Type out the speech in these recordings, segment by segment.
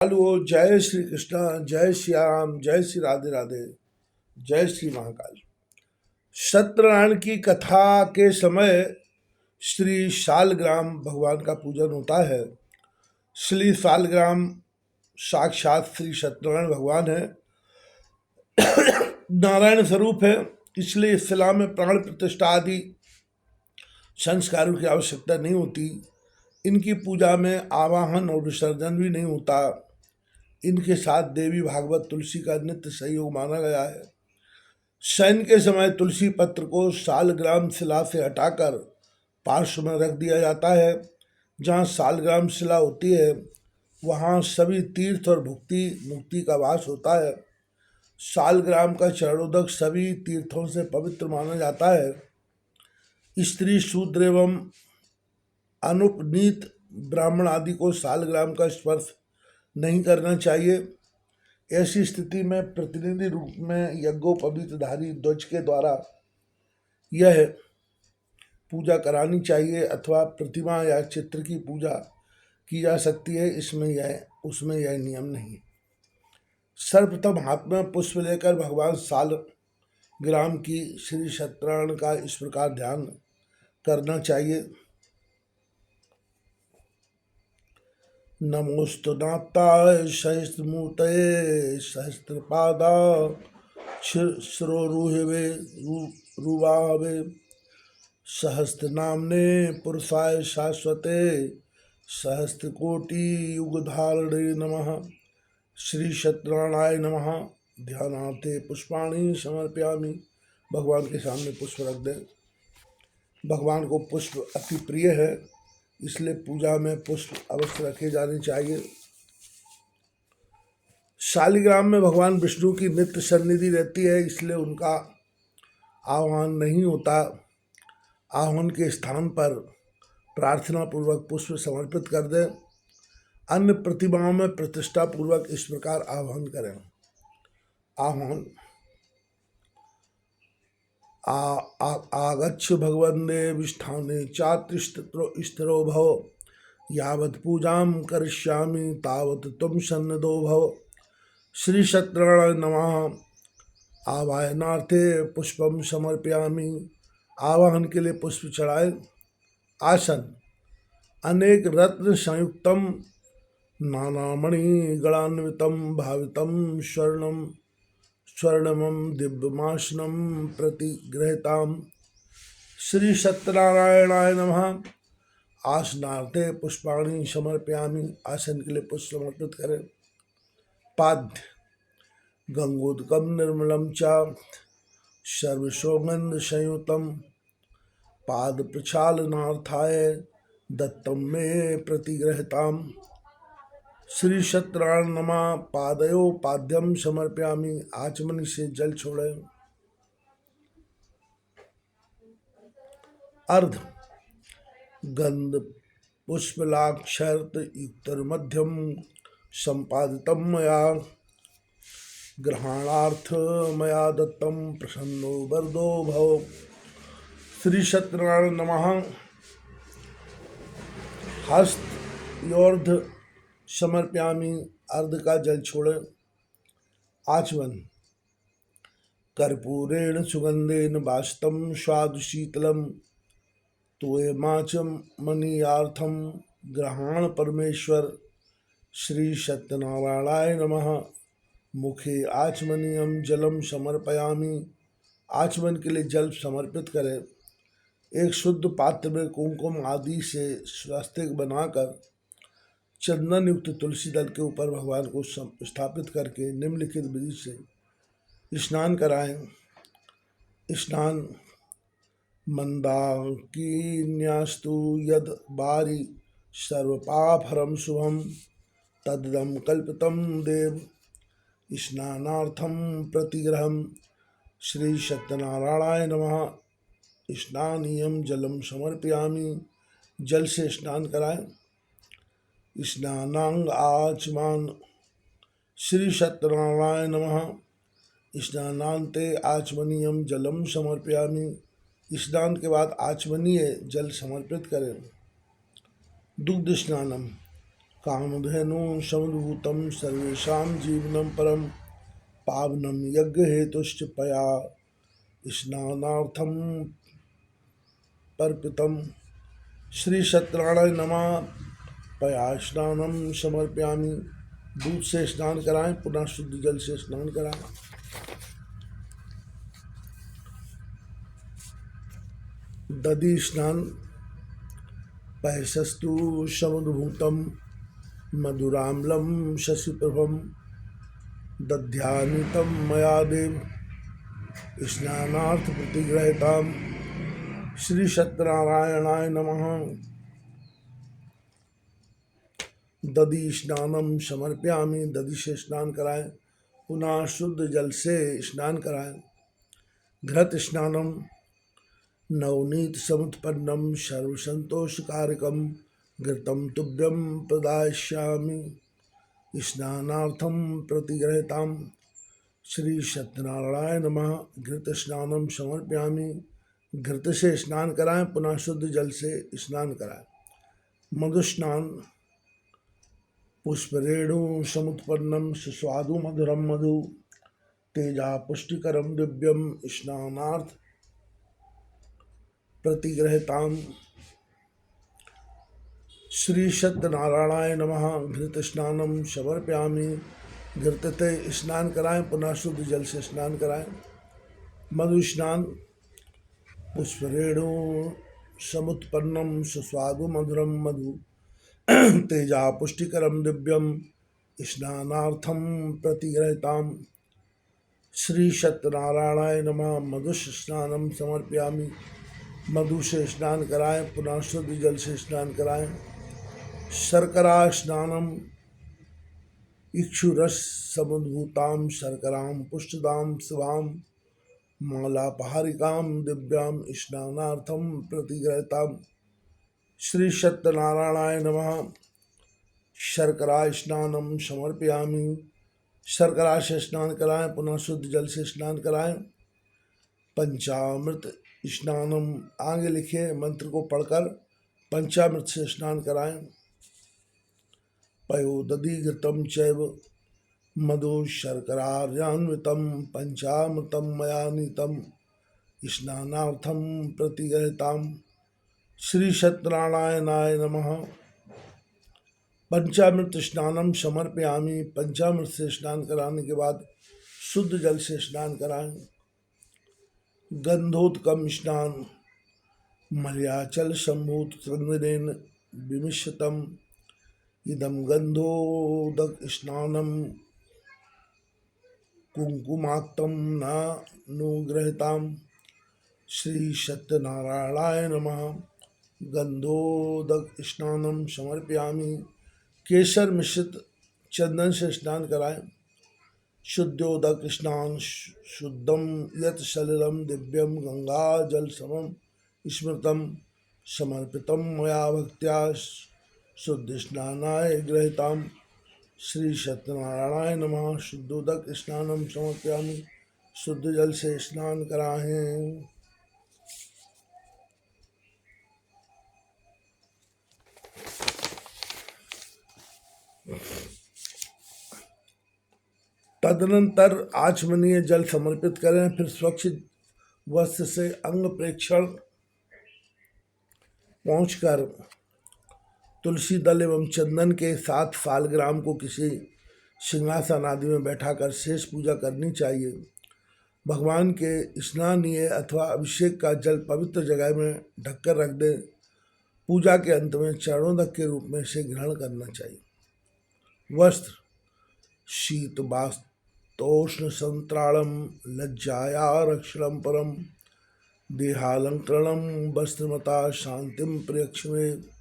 Hello, जय श्री कृष्णा, जय श्री राम, जय श्री राधे राधे, जय श्री महाकाल। सत्यनारायण की कथा के समय श्री शालग्राम भगवान का पूजन होता है। श्री शालग्राम साक्षात श्री सत्यनारायण भगवान है, नारायण स्वरूप है। इसलिए इस शिला में प्राण प्रतिष्ठा आदि संस्कारों की आवश्यकता नहीं होती। इनकी पूजा में आवाहन और विसर्जन भी नहीं होता। इनके साथ देवी भागवत तुलसी का नित्य सहयोग माना गया है। शयन के समय तुलसी पत्र को शालग्राम शिला से हटाकर पार्श्व में रख दिया जाता है। जहाँ शालग्राम शिला होती है वहाँ सभी तीर्थ और भुक्ति मुक्ति का वास होता है। शालग्राम का चरणोदक सभी तीर्थों से पवित्र माना जाता है। स्त्री, शूद्र एवं अनुपनीत ब्राह्मण आदि को शालग्राम का स्पर्श नहीं करना चाहिए। ऐसी स्थिति में प्रतिनिधि रूप में यज्ञोपवीतधारी ध्वज के द्वारा यह पूजा करानी चाहिए अथवा प्रतिमा या चित्र की पूजा की जा सकती है। उसमें यह नियम नहीं। सर्वप्रथम हाथ में पुष्प लेकर भगवान शालग्राम की श्री सत्यनारायण का इस प्रकार ध्यान करना चाहिए। नमोस्तु नाथाय सहस्रमूर्तये सहस्रपादा शिरोरुहवे रुवावे सहस्रनाम्ने पुरुषाय शाश्वते सहस्रकोटि युगधारणे नमः। श्री सत्यनारायणाय नमः। ध्यानार्थे पुष्पाणि समर्पयामि। भगवान के सामने पुष्प रख दें। भगवान को पुष्प अति प्रिय है, इसलिए पूजा में पुष्प अवश्य रखे जाने चाहिए। शालिग्राम में भगवान विष्णु की नित्य सन्निधि रहती है, इसलिए उनका आह्वान नहीं होता। आह्वान के स्थान पर प्रार्थना पूर्वक पुष्प समर्पित कर दें। अन्य प्रतिमाओं में प्रतिष्ठा पूर्वक इस प्रकार आह्वान करें। आह्वान आगच्छ भगवन्ने विष्ठाने चात्रिस्थिरो भव यावत् पूजां करिष्यामि तावत् त्वं सन्निधो भव। श्री सत्यनारायण नमः। आवाहनार्थे पुष्पम समर्पयामि। आवाहन के लिए पुष्प चढ़ाए। आसन अनेक रत्न संयुक्तम नानामणि गणान्वितम भावितम स्वर्णमं दिव्यमासनं प्रतिगृहीताम्। श्री सत्यनारायणाय नमः। आसनार्थे पुष्पाणि समर्पयामि। आसन के लिए पुष्प समर्पित करें। पाद्य गंगोदकं निर्मलं च सर्वसौगंध संयुतं पाद प्रक्षालनार्थाय दत्तं मे प्रतिगृहीताम्। श्री सत्यनारायण नमः। पादयो पाद्यम समर्पयामि। आचमनी से जल छोड़े। अर्ध गंध पुष्पलाक्षर्त युक्तमध्यम संपादितम मया ग्रहणार्थ मया दत्तम प्रसन्नो वरदो भव। श्री सत्यनारायण नमः। हस्त योर्ध समर्पयामि। अर्ध का जल छोड़े। आचमन कर्पूरेण सुगंधेन वासितं स्वादु शीतलम तोयमाचमनीयार्थम ग्रहण परमेश्वर। श्री सत्यनारायणाय नमः। मुखे आचमनीयम जलम समर्पयामि। आचमन के लिए जल समर्पित करें। एक शुद्ध पात्र में कुमकुम आदि से स्वास्तिक बनाकर चंदन युक्त तुलसी दल के ऊपर भगवान को स्थापित करके निम्नलिखित विधि से स्नान कराएं। स्नान मंदाकिन्यास्तु यद बारी सर्वपापहरं शुभम तद्दम कल्पितं देव स्नानार्थम प्रतिग्रहम। श्री सत्यनारायणाय नमः। स्नानीयम जलम समर्पयामि। जल से स्नान कराएं। स्नानांग आचमान। श्री सत्यनारायण नमः। स्नानांते आचमनीयम जलम समर्पयामि। स्नान के बाद आचमनीय जल समर्पित करें। दुग्ध स्नानम कामधेनु समुद्भूतं सर्वेषां जीवनं परम पावनं यज्ञहेतुश्च पया स्नानार्थं पर्पितम्। श्री सत्यनारायण नमः। पया स्नानम समर्पयामि। दूध से स्नान कराएं, पुनः शुद्ध जल से स्नान कराएं। दधि स्नान। पैसस्तु समुद्भूतं मधुराम्लं शशिप्रभं दध्यानितं मया देव स्नानार्थ प्रतिग्रहिताम्। श्री सत्यनारायणाय नमः। दधि स्नानम समर्पयामि। दधि से स्नान कराएं, पुनः शुद्ध जल से स्नान कराएं। घृत स्नानम नवनीत समुत्पन्नम सर्वसंतोषकारकम घृतम तुभ्यं प्रदास्यामि स्नानार्थम प्रतिग्रहिताम्। श्री सत्यनारायण नमः। घृत स्नानम समर्पयामि। घृत से स्नान कराएं, पुनः शुद्ध जल से स्नान कराएं। मधु स्नान। पुष्परेणु समुत्पन्नम सुस्वादु मधुरम मधु तेजा पुष्टिकरम दिव्यम स्नानार्थ प्रतिग्रहिताम्। श्री सत्यनारायणाय नमः। घृत स्नानम समर्पयामि। घृत से स्नान कराएं, पुनः शुद्ध जल से स्नान कराएं। मधु स्नान। पुष्परेणु समुत्पन्नम सुस्वादु मधुरम मधु तेजा पुष्टिकरम दिव्यम स्नानार्थम प्रतिग्रहिताम्। श्री सत्यनारायणाय नमः। मधु स्नानम समर्पयामि। मधु से स्नान कराएं, पुनः शुद्ध जल से स्नान कराएं। शर्करा स्नानम। इक्षुरस समुद्भूतां शर्करां पुष्टदां शिवां मालापहारिकां दिव्यां स्नानार्थं प्रतिग्रहिताम्। श्री सत्यनारायणाय नमः। शर्करा स्नानम समर्पयामि। शर्करा से स्नान कराएं, पुनः शुद्ध जल से स्नान कराएं। पंचामृत स्नानम। आगे लिखे मंत्र को पढ़कर पंचामृत से स्नान कराएं। पयोदधि घृतं चैव मधु शर्करार्यान्वितं पंचामृतं मया नीतं स्नानार्थं प्रतिग्रहिताम्। श्री सत्यनारायणाय नमः। पंचामृत स्नानम समर्पयामि। पंचामृत से स्नान कराने के बाद शुद्ध जल से स्नान कराएं। गंधोत्कम स्नान। मलयाचल संभूत चंदनेन विमिश्रितम इदम गंधोदक स्नानम कुंकुमाक्तम नानुग्रहिताम्। श्री सत्यनारायणाय नमः। गंधोदक स्नानम समर्पयामि। केसर मिश्रित चंदन से स्नान कराएं। शुद्धोदक स्नान। शुद्धम यत् सलिलम दिव्यम गंगा जल समम स्मृतम समर्पितम मया भक्त्या शुद्ध स्नानाय ग्रहिताम्। श्री सत्यनारायणाय नमः। शुद्धोदक स्नानम समर्पयामि। शुद्ध जल से स्नान कराएं। तदनंतर आचमनीय जल समर्पित करें। फिर स्वच्छ वस्त्र से अंग प्रेक्षण पहुंचकर तुलसी दल एवं चंदन के साथ सालग्राम को किसी सिंहासन आदि में बैठाकर शेष पूजा करनी चाहिए। भगवान के स्नानीय अथवा अभिषेक का जल पवित्र जगह में ढककर रख दें। पूजा के अंत में चरणोदक के रूप में इसे ग्रहण करना चाहिए। वस्त्र। शीत वास्तोष्ण संत्राणम लज्जाया रक्षणम परम देहालंकरणम वस्त्रमता शांतिम प्रियक्ष्मे।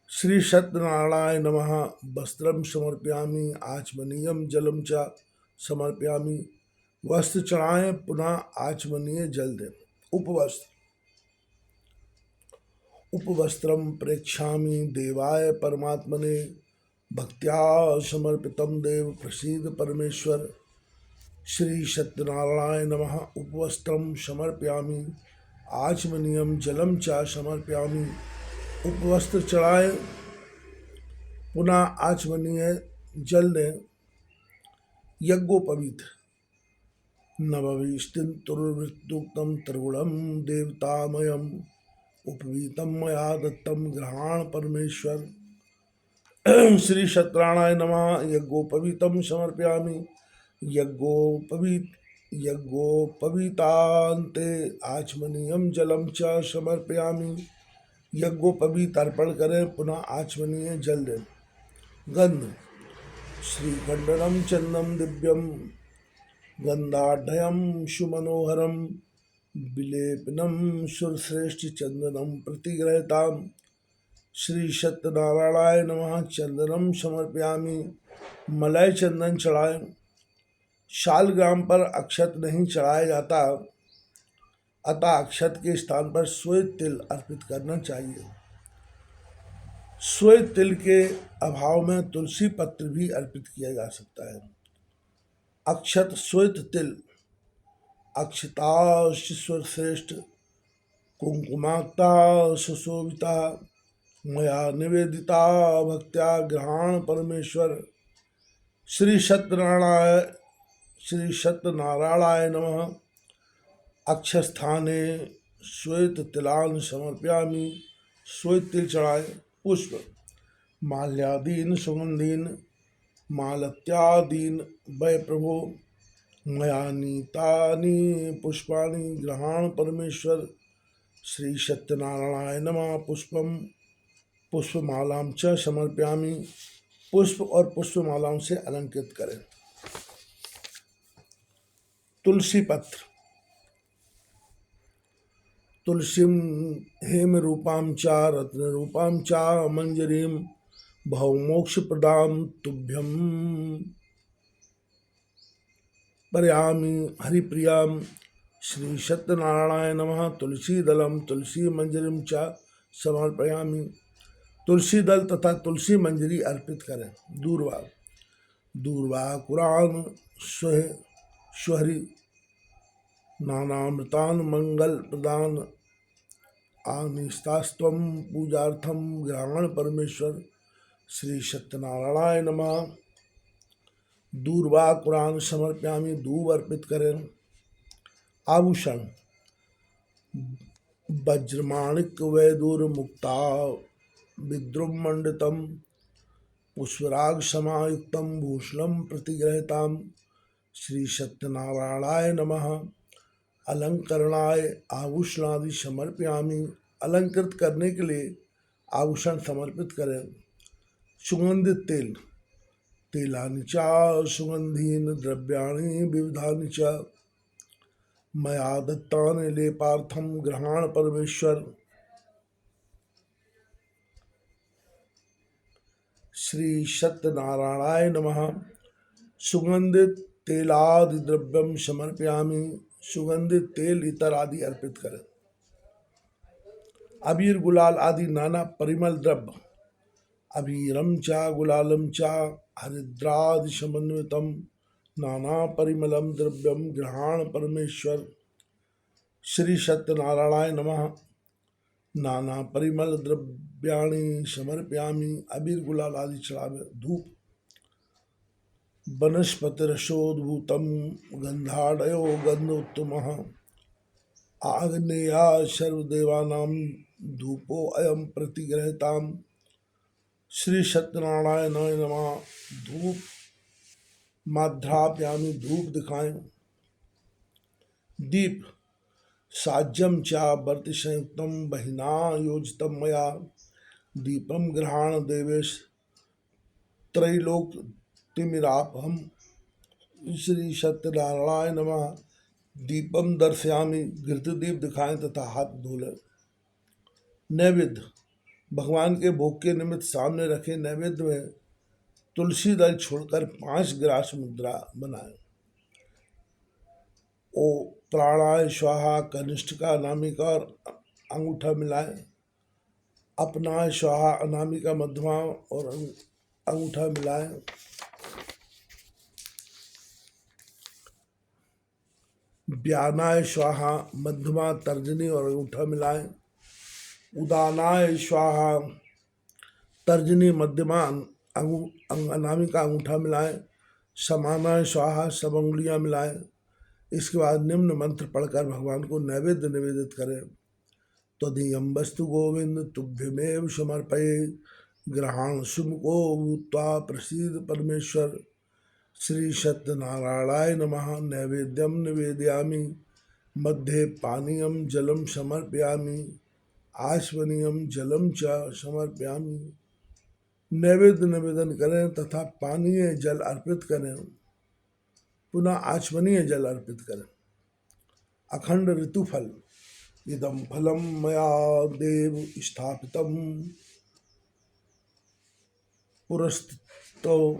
श्री सत्यनारायण नमः। वस्त्रम समर्पयामि। आचमनीयम जलम च समर्पयामि। वस्त्र चढ़ाएं, पुनः आचमनीय जल दें। उपवस्त्र। उपवस्त्रम प्रेक्षामि देवाय परमात्मने भक्त्या समर्पितम देव प्रसीद परमेश्वर। श्री सत्यनारायण नमः। उपवस्त्रम समर्पयामि। आचमनीयम जलम च समर्पयामि। उपवस्त्र चढ़ाएं, पुनः आचमनीय जल ने यज्ञोपवीत नभीष्टिन्तुर्वृत्तुक्तं त्रिगुणं देवतामयम् उपवीतं मया दत्तं गृहाण परमेश्वर। श्री शत्राणाय नमः। यज्ञोपवीतं समर्पयामि। यज्ञोपवीतान्ते आचमनीयं जलं च समर्पयामि। यज्ञोपवीत अर्पण करें, पुनः आचमनीय जल दें। गंध श्रीखंडनम चंदम दिव्यम गंधाढ़यम सुमनोहरम विलेपनम सुरश्रेष्ठ चंदनम प्रतिग्रहताम। श्री सत्यनारायणाय नमः। चंदनम समर्पयामि। मलय चंदन चढ़ाएं। शालग्राम पर अक्षत नहीं चढ़ाया जाता, अतः अक्षत के स्थान पर श्वेत तिल अर्पित करना चाहिए। श्वेत तिल के अभाव में तुलसी पत्र भी अर्पित किया जा सकता है। अक्षत श्वेत तिल अक्षता शिश्वर श्रेष्ठ कुंकुमाक्ता सुशोभिता मया निवेदिता भक्त्या ग्रहण परमेश्वर। श्री सत्यनारायणाय नमः। अक्षस्थाने श्वेत तिलान समर्पयामि। श्वेत तिल चढ़ाए। पुष्प माल्यादीन सुगंधीन मालत्यादीन वै प्रभो मया नीतानि पुष्पाणि ग्रहण परमेश्वर। श्री सत्यनारायणाय नमः। पुष्पम पुष्पमालां च समर्पयामि। पुष्प और पुष्पमालाओं से अलंकृत करें। तुलसी पत्र तुलसीम हेम रूपां च रत्न रूपां च मंजरीं भवमोक्ष प्रदां तुभ्यं परयामि हरिप्रियां। श्री सत्यनारायणाय नमः। तुलसी दलम तुलसी मंजरीं च समर्पयामि। तुलसी दल तथा तुलसी मंजरी अर्पित करें। दूर्वा दूर्वा कुरान स्वहरि नानामृतान मंगल प्रदान आनिस्तास्त्वं पूजार्थम ग्रहण परमेश्वर। श्री सत्यनारायणाय नमः। दूर्वा कुरान समर्पयामि। दूब अर्पित करें। आभूषण वज्रमाणिक वैदूर मुक्ता विद्रुम मंडितम पुष्पराग समायुक्तम भूषणम प्रतिग्रहताम। श्री सत्यनारायणाय नमः। अलंकरणाय आभूषणादि समर्पयामि। अलंकृत करने के लिए आभूषण समर्पित करें। सुगंधित तेल तेलानि च सुगंधीन द्रव्याणि विविधानि च मया दत्तानि लेपार्थम ग्रहण परमेश्वर। श्री सत्यनारायणाय नमः। सुगंधित तेलादि द्रव्यम समर्पयामि। सुगंधित तेल इतर आदि अर्पित करें। अबीर गुलाल आदि नाना परिमल द्रव्य अबीरम च गुलालम च हरिद्रादि समन्वितम नाना परिमलम द्रव्यम ग्रहण परमेश्वर। श्री सत्यनारायणाय नमः। नाना परिमल द्रव्याणि समर्पयामि। अबीर गुलाल आदि चढ़ावे। धूप वनस्पतिरसोद्भूतं गंधाढ़यो गंधोत्तमः आग्नेया सर्वदेवानां धूपो अयम प्रतिग्रहताम्। श्री सत्यनारायणाय नमः। धूप माध्यापयामि। धूप दिखाएं। दीप साज्यम च वर्ति संयुक्तम बहिना योजितम मया दीपम ग्रहण देवेश त्रैलोक तिमिरापहम। श्री सत्यनारायणाय नमः। दीपम दर्शयामि। घृत दीप दिखाएं तथा हाथ धो लें। नैवेद्य भगवान के भोग के निमित्त सामने रखे नैवेद्य में तुलसी दल छोड़कर 5 ग्रास मुद्रा बनाएं। ओ प्राणाय स्वाहा कनिष्ठिका अनामिका और अंगूठा मिलाएं। अपनाय स्वाहा अनामिका मध्यमा और अंगूठा मिलाएं। व्यानाय स्वाहा मध्यमा तर्जनी और अंगूठा मिलाएं। उदानाय स्वाहा तर्जनी मध्यमा अनामिका अंगूठा मिलाएं, समाना स्वाहा सब उंगलियां मिलाएं। इसके बाद निम्न मंत्र पढ़कर भगवान को नैवेद्य निवेदित करें। त्वदीयं वस्तु गोविंद तुभ्यमेव समर्पये, ग्रहण सुमुखो भूत्वा प्रसीद परमेश्वर। श्री सत्यनारायणाय नमः। नैवेद्यम निवेदयामि, मध्ये पानीयम जलम समर्पयामि, आचमनीयम जलम च समर्पयामि। नैवेद्य निवेदन करें तथा पानीय जल अर्पित करें, पुनः आचमनीय जल अर्पित करें। अखंड ऋतुफल इदम फलम मया देव स्थापितम पुरस्तो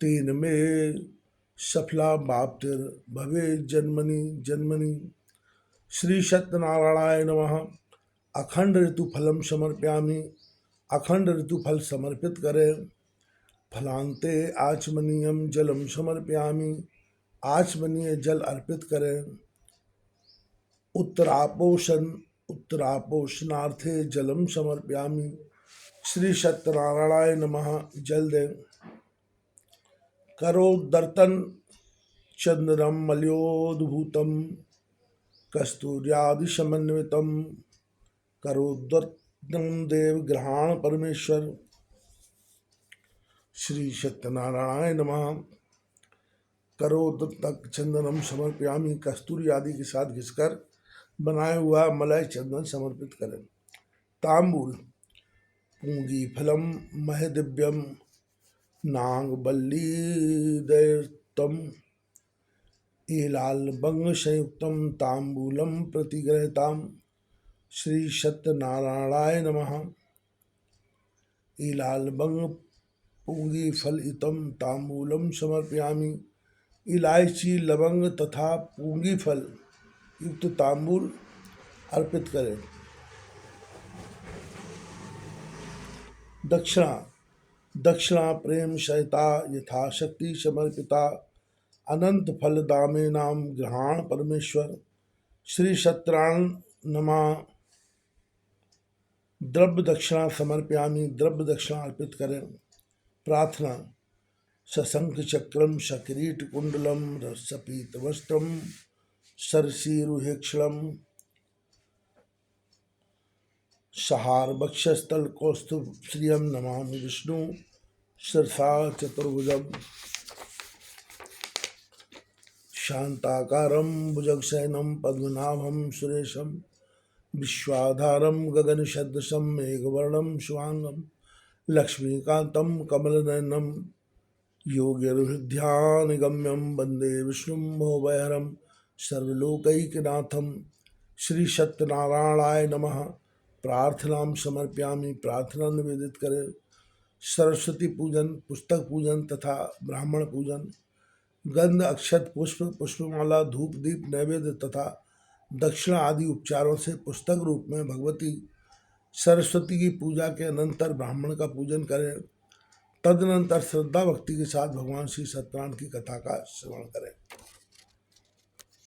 तेन में सफला बाप्तिर भवे जन्मनि जन्मनि। श्री सत्यनारायणाय नमः। अखंड ऋतुफलम समर्पयामि, अखंड ऋतुफल समर्पित करें। फलांते आचमनीयम जलम समर्पयामि, आचमनीय जल अर्पित करें। उत्तरापोषणार्थे जलम समर्पयामि। श्री सत्यनारायणाय नमः। जल दें। करोदर्तन चंद्रम मल्योद्भूतम कस्तूर्यादि समन्वितम, करोदर्तन देव ग्रहण परमेश्वर। श्री सत्यनारायण नमः। करोदत्तक चंदनम समर्पयामि, कस्तूरी आदि के साथ घिसकर बनाया हुआ मलय चंदन समर्पित करें। तांबूल पूंगी फलम महदिव्यम नांग बल्लीदयतम एलाल बंग संयुक्तम तांबूलम प्रतिग्रहताम। श्री सत्यनारायणाय नमः। एलाल बंग पूंगी फल इतम तांबूलम समर्पयामि। इलायची लवंग तथा पूंगी फल युक्त तांबूल अर्पित करें। दक्षिणा दक्षिणा प्रेम सहिता यथाशक्ति समर्पिता, अनंत फल दामे नाम ग्रहण परमेश्वर। श्री सत्यनारायण नमः। द्रव्य दक्षिणा समर्पयामि, द्रव्य दक्षिणा अर्पित करें। प्रार्थना सशंख चक्रम सकिरीट कुंडलम सपीत वस्त्रम सरसीरुहेक्षणम सहार वक्षस्थल कौस्तुभ श्रियम नमामि विष्णु सरसा चतुर्भुजम शांताकारं भुजगशयनं पद्मनाभं सुरेशं विश्वाधारं गगनसदृशं मेघवर्णं शुभांगं लक्ष्मीकान्तं कमलनयनं योगिर्ध्यानगम्यं वन्दे विष्णुं भवभयहरं सर्वलोकैकनाथं। श्री सत्यनारायणाय नमः। प्रार्थना समर्पयामि, प्रार्थना निवेदित करें। सरस्वती पूजन, पुस्तक पूजन तथा ब्राह्मण पूजन। गंध अक्षत पुष्प पुष्पमाला धूप दीप नैवेद्य तथा दक्षिणा आदि उपचारों से पुस्तक रूप में भगवती सरस्वती की पूजा के अनंतर ब्राह्मण का पूजन करें। तदनंतर श्रद्धा भक्ति के साथ भगवान श्री सत्यनारायण की कथा का श्रवण करें।